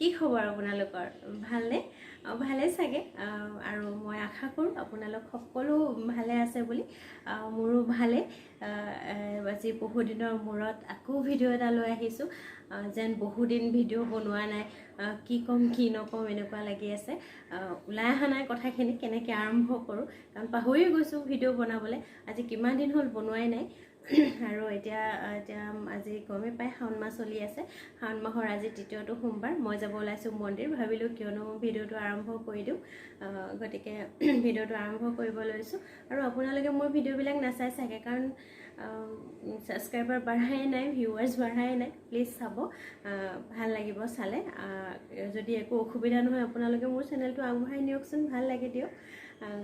কি খবৰ আপোনালোকৰ ভালনে ভালে চাগে আৰু মই আশা কৰোঁ আপোনালোক সকলো ভালে আছে বুলি মোৰো ভালে আজি বহু দিনৰ মূৰত আকৌ ভিডিঅ' এটা লৈ আহিছোঁ যেন বহুদিন ভিডিঅ' বনোৱা নাই কি ক'ম কি নকম এনেকুৱা লাগি আছে ওলাই অহা নাই কথাখিনি কেনেকৈ আৰম্ভ কৰোঁ কাৰণ পাহৰি গৈছোঁ ভিডিঅ' বনাবলৈ আজি কিমান দিন হ'ল বনোৱাই নাই আৰু এতিয়া আজি গমে পাই শাওণ মাহ চলি আছে শাওণ মাহৰ আজি তৃতীয়টো সোমবাৰ মই যাব ওলাইছোঁ মন্দিৰ ভাবিলোঁ কিয়নো ভিডিঅ'টো আৰম্ভ কৰি দিওঁ গতিকে ভিডিঅ'টো আৰম্ভ কৰিব লৈছোঁ আৰু আপোনালোকে মোৰ ভিডিঅ'বিলাক নাচাই চাগে কাৰণ ছাবস্ক্ৰাইবাৰ বঢ়াই নাই ভিউৱাৰ্ছ বঢ়াই নাই প্লিজ চাব ভাল লাগিব চালে যদি একো অসুবিধা নহয় আপোনালোকে মোৰ চেনেলটো আগবঢ়াই নিয়কচোন ভাল লাগে দিয়ক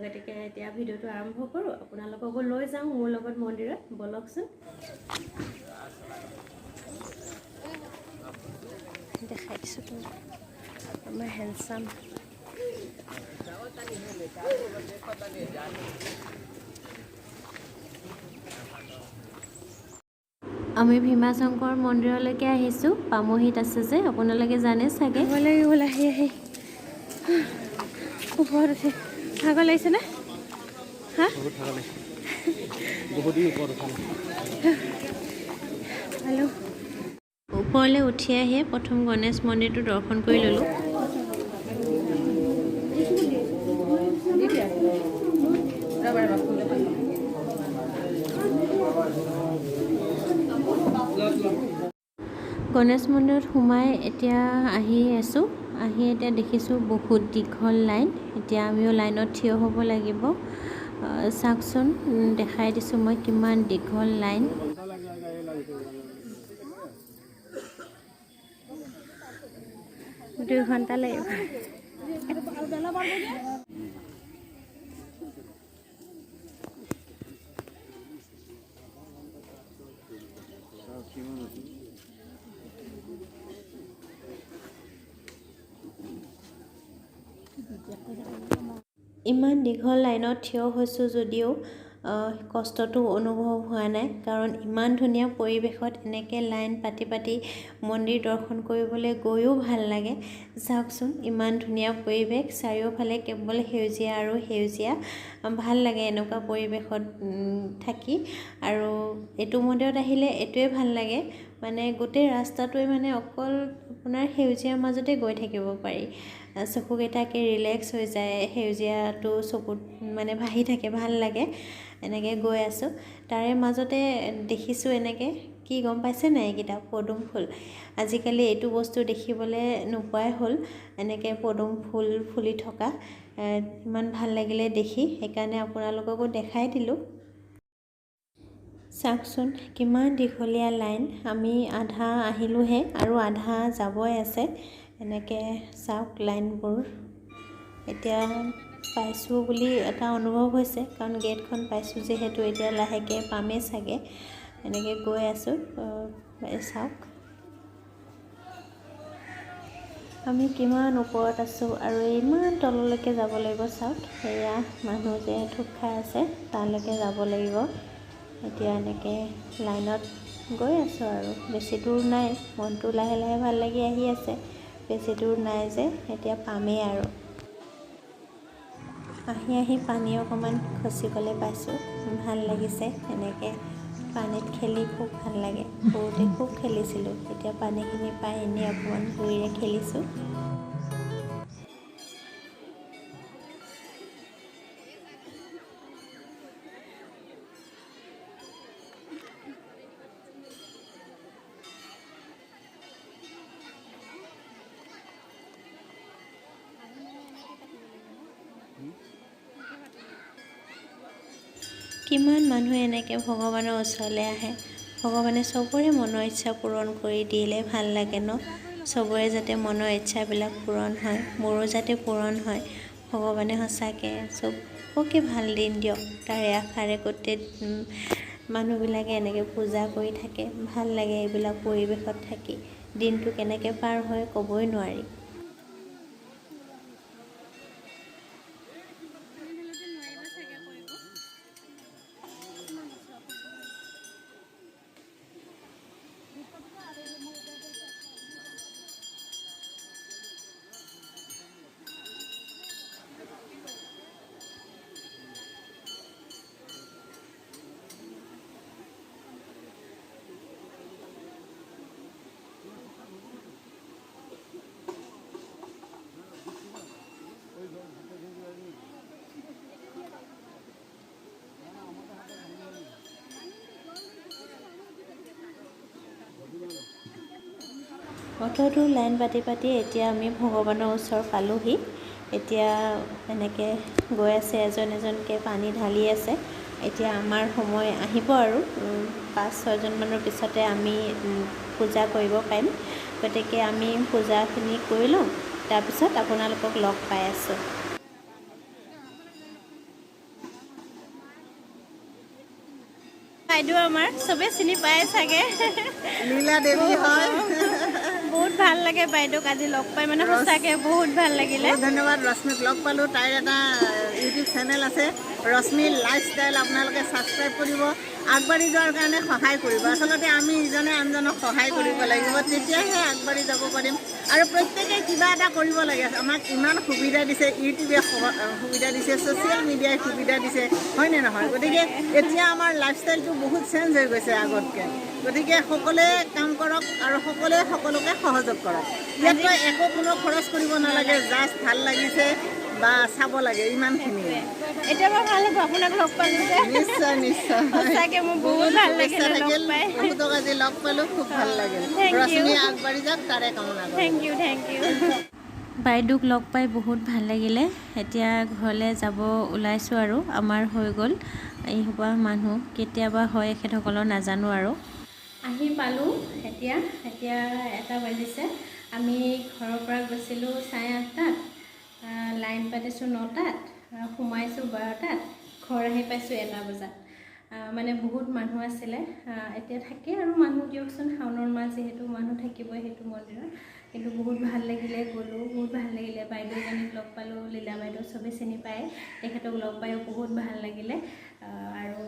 গতিকে এতিয়া ভিডিঅ'টো আৰম্ভ কৰোঁ আপোনালোককো লৈ যাওঁ মোৰ লগত মন্দিৰত বলকচোন দেখাই দিছোঁ আমাৰ হেণ্ডচাম আমি ভীমাশংকৰ মন্দিৰলৈকে আহিছোঁ পামহিত আছে যে আপোনালোকে জানে চাগে ওলাই আহি ওপৰত উঠি ভাগৰ লাগিছেনে হা হেল্ল' ওপৰলৈ উঠি আহিয়ে প্ৰথম গণেশ মন্দিৰটো দৰ্শন কৰি ল'লোঁ গণেশ মন্দিৰত সোমাই এতিয়া আহি আছোঁ আহি এতিয়া দেখিছোঁ বহুত দীঘল লাইন এতিয়া আমিও লাইনত থিয় হ'ব লাগিব চাওকচোন দেখাই দিছোঁ মই কিমান দীঘল লাইন দুই ঘণ্টা লাগিব ইমান দীঘল লাইনত থিয় হৈছোঁ যদিও কষ্টটো অনুভৱ হোৱা নাই কাৰণ ইমান ধুনীয়া পৰিৱেশত এনেকৈ লাইন পাতি পাতি মন্দিৰ দৰ্শন কৰিবলৈ গৈও ভাল লাগে চাওকচোন ইমান ধুনীয়া পৰিৱেশ চাৰিওফালে কেৱল সেউজীয়া আৰু সেউজীয়া ভাল লাগে এনেকুৱা পৰিৱেশত থাকি আৰু এইটো মন্দিৰত আহিলে এইটোৱে ভাল লাগে মানে গোটেই ৰাস্তাটোৱে মানে অকল আপোনাৰ সেউজীয়াৰ মাজতে গৈ থাকিব পাৰি চকুকেইটাকে ৰিলেক্স হৈ যায় সেউজীয়াটো চকুত মানে ভাহি থাকে ভাল লাগে এনেকৈ গৈ আছোঁ তাৰে মাজতে দেখিছোঁ এনেকৈ কি গম পাইছে নাই এইকেইটা পদুম ফুল আজিকালি এইটো বস্তু দেখিবলৈ নোপোৱাই হ'ল এনেকৈ পদুম ফুল ফুলি থকা ইমান ভাল লাগিলে দেখি সেইকাৰণে আপোনালোককো দেখাই দিলোঁ চাওকচোন কিমান দীঘলীয়া লাইন আমি আধা আহিলোঁহে আৰু আধা যাবই আছে এনেকৈ চাওক লাইনবোৰ এতিয়া পাইছোঁ বুলি এটা অনুভৱ হৈছে কাৰণ গেটখন পাইছোঁ যিহেতু এতিয়া লাহেকৈ পামেই চাগে এনেকৈ গৈ আছোঁ চাওক আমি কিমান ওপৰত আছোঁ আৰু ইমান তললৈকে যাব লাগিব চাওক সেয়া মানুহ যে থুপ খাই আছে তালৈকে যাব লাগিব এতিয়া এনেকৈ লাইনত গৈ আছোঁ আৰু বেছি দূৰ নাই মনটো লাহে লাহে ভাল লাগি আহি আছে বেছি দূৰ নাই যে এতিয়া পামেই আৰু আহি পানী অকণমান খচিবলৈ পাইছোঁ ভাল লাগিছে এনেকৈ পানীত খেলি খুব ভাল লাগে সৰুতে খুব খেলিছিলোঁ এতিয়া পানীখিনি পাই এনেই অকণমান ভৰিৰে খেলিছোঁ কিমান মানুহে এনেকৈ ভগৱানৰ ওচৰলৈ আহে ভগৱানে চবৰে মনৰ ইচ্ছা পূৰণ কৰি দিলে ভাল লাগে ন চবৰে যাতে মনৰ ইচ্ছাবিলাক পূৰণ হয় মোৰো যাতে পূৰণ হয় ভগৱানে সঁচাকৈ চবকে ভাল দিন দিয়ক তাৰে আশাৰে গোটেই মানুহবিলাকে এনেকৈ পূজা কৰি থাকে ভাল লাগে এইবিলাক পৰিৱেশত থাকি দিনটো কেনেকৈ পাৰ হয় ক'বই নোৱাৰি অটোটো লাইন পাতি পাতি এতিয়া আমি ভগৱানৰ ওচৰ পালোহি। এতিয়া এনেকৈ গৈ আছে, এজন এজনকৈ পানী ঢালি আছে। এতিয়া আমাৰ সময় আহিব আৰু 5-6জন মানৰ পিছতে আমি পূজা কৰিব পাৰিম। গতিকে আমি পূজাখিনি কৰি লওঁ, তাৰপিছত আপোনালোকক লগ পাই আছোঁ। বাইদেউ আমাৰ চবে চিনি পায় চাগে, লীলা দেৱী হয়। বহুত ভাল লাগে বাইদেউক আজি লগ পাই, মানে সঁচাকৈ বহুত ভাল লাগিলে। বহুত ধন্যবাদ। ৰশ্মিক লগ পালোঁ। তাইৰ এটা ইউটিউব চেনেল আছে, ৰশ্মি লাইফষ্টাইল। আপোনালোকে ছাবস্ক্ৰাইব কৰিব, আগবাঢ়ি যোৱাৰ কাৰণে সহায় কৰিব। আচলতে আমি ইজনে আনজনক সহায় কৰিব লাগিব, তেতিয়াহে আগবাঢ়ি যাব পাৰিম। আৰু প্ৰত্যেকে কিবা এটা কৰিব লাগে। আমাক ইমান সুবিধা দিছে, ইউটিউবে সুবিধা দিছে, ছ'চিয়েল মিডিয়াই সুবিধা দিছে, হয়নে নহয়? গতিকে এতিয়া আমাৰ লাইফষ্টাইলটো বহুত চেঞ্জ হৈ গৈছে আগতকৈ। গতিকে সকলোৱে কাম কৰক আৰু সকলোৱে সকলোকে সহযোগ কৰক। ইয়াতকৈ একো কোনো খৰচ কৰিব নালাগে, জাষ্ট ভাল লাগিছে বা চাব লাগে, ইমানখিনিয়ে। এতিয়া বাৰু ভাল হ'ব, আপোনাক লগ পালোঁ যে। নিশ্চয় নিশ্চয়, সঁচাকৈ মোৰ বহুত ভাল লাগিলে লগ পাই। বহুতক আজি লগ পালোঁ, খুব ভাল লাগিল। ৰশ্মি আগবাঢ়ি যাওক, তাৰে কামনা কৰিম। Thank you, thank you. বাইদেউক লগ পাই বহুত ভাল লাগিলে। এতিয়া ঘৰলৈ যাব ওলাইছোঁ আৰু আমাৰ হৈ গ'ল এইসোপা মানুহ। কেতিয়াবা হয় এখেতসকলৰ নাজানো আৰু। আহি পালোঁ এতিয়া 1টা বাজিছে। আমি ঘৰৰ পৰা গৈছিলোঁ 8:30, লাইন পাতিছোঁ 9টাত, সোমাইছোঁ 12টাত, ঘৰ আহি পাইছোঁ 1টা বজাত। মানে বহুত মানুহ আছিলে। এতিয়া থাকে আৰু মানুহ, দিয়কচোন, শাওণৰ মাহ যিহেতু মানুহ থাকিবই সেইটো মন্দিৰত। কিন্তু বহুত ভাল লাগিলে, গ'লোঁ, বহুত ভাল লাগিলে। বাইদেউজনীক লগ পালোঁ, লীলা বাইদেউ, চবেই চিনি পায়। তেখেতক লগ পায়ো বহুত ভাল লাগিলে। আৰু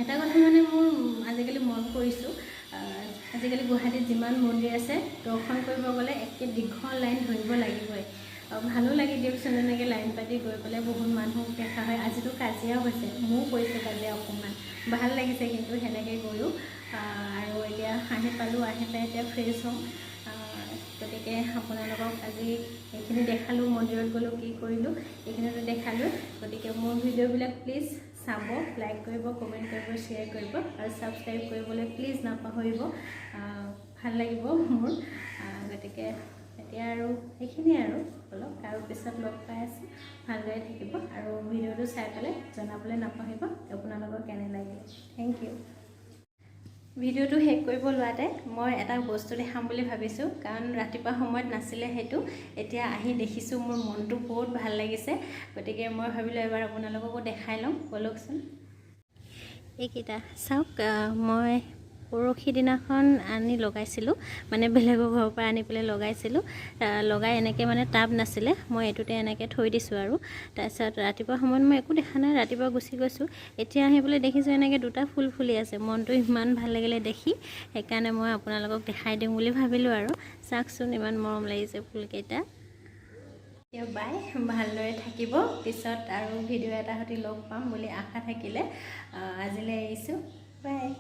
এটা কথা মানে মোৰ আজিকালি মন কৰিছোঁ, আজিকালি গুৱাহাটীত যিমান মন্দিৰ আছে, দৰ্শন কৰিব গ'লে একে দীঘল লাইন ধৰিব লাগিবই। ভালো লাগে দিয়কচোন, এনেকৈ লাইন পাতি গৈ পেলাই বহুত মানুহ দেখা হয়। আজিতো কাজিয়াও হৈছে, মোৰো কৰিছে কাজিয়া অকণমান, ভাল লাগিছে কিন্তু সেনেকৈ গৈও। আৰু এতিয়া আহি পালোঁ, আহি পাই এতিয়া ফ্ৰেছ হ'ম। গতিকে আপোনালোকক আজি এইখিনি দেখালোঁ, মন্দিৰত গ'লোঁ, কি কৰিলোঁ, এইখিনিতো দেখালোঁ। গতিকে মোৰ ভিডিঅ'বিলাক প্লিজ চাব, লাইক কৰিব, কমেণ্ট কৰিব, শ্বেয়াৰ কৰিব আৰু ছাবস্ক্ৰাইব কৰিবলৈ প্লিজ নাপাহৰিব। ভাল লাগিব মোৰ। গতিকে এতিয়া আৰু সেইখিনিয়ে আৰু অলপ, আৰু পিছত লগ পাই আছোঁ। ভালদৰে থাকিব আৰু ভিডিঅ'টো চাই পেলাই জনাবলৈ নাপাহৰিব আপোনালোকৰ কেনে লাগিল। Thank you. ভিডিঅ'টো শেষ কৰিব লোৱাতে মই এটা বস্তু দেখাম বুলি ভাবিছোঁ, কাৰণ ৰাতিপুৱা সময়ত নাছিলে সেইটো। এতিয়া আহি দেখিছোঁ, মোৰ মনটো বহুত ভাল লাগিছে। গতিকে মই ভাবিলোঁ এবাৰ আপোনালোককো দেখাই লওঁ, ব'লকচোন। এইকেইটা চাওক, মই পৰহি দিনাখন আনি লগাইছিলোঁ, মানে বেলেগৰ ঘৰৰ পৰা আনি পেলাই লগাইছিলোঁ। লগাই এনেকৈ মানে টাব নাছিলে, মই এইটোতে এনেকৈ থৈ দিছোঁ আৰু। তাৰপিছত ৰাতিপুৱা সময়ত মই একো দেখা নাই, ৰাতিপুৱা গুচি গৈছোঁ। এতিয়া আহি পেলাই দেখিছোঁ এনেকৈ 2টা ফুল ফুলি আছে। মনটো ইমান ভাল লাগিলে দেখি, সেইকাৰণে মই আপোনালোকক দেখাই দিওঁ বুলি ভাবিলোঁ আৰু। চাওকচোন, ইমান মৰম লাগিছে ফুলকেইটা। বাই, ভালদৰে থাকিব। পিছত আৰু ভিডিঅ' এটা সৈতে লগ পাম বুলি আশা থাকিলে। আজিলৈ এৰিছোঁ, বাই।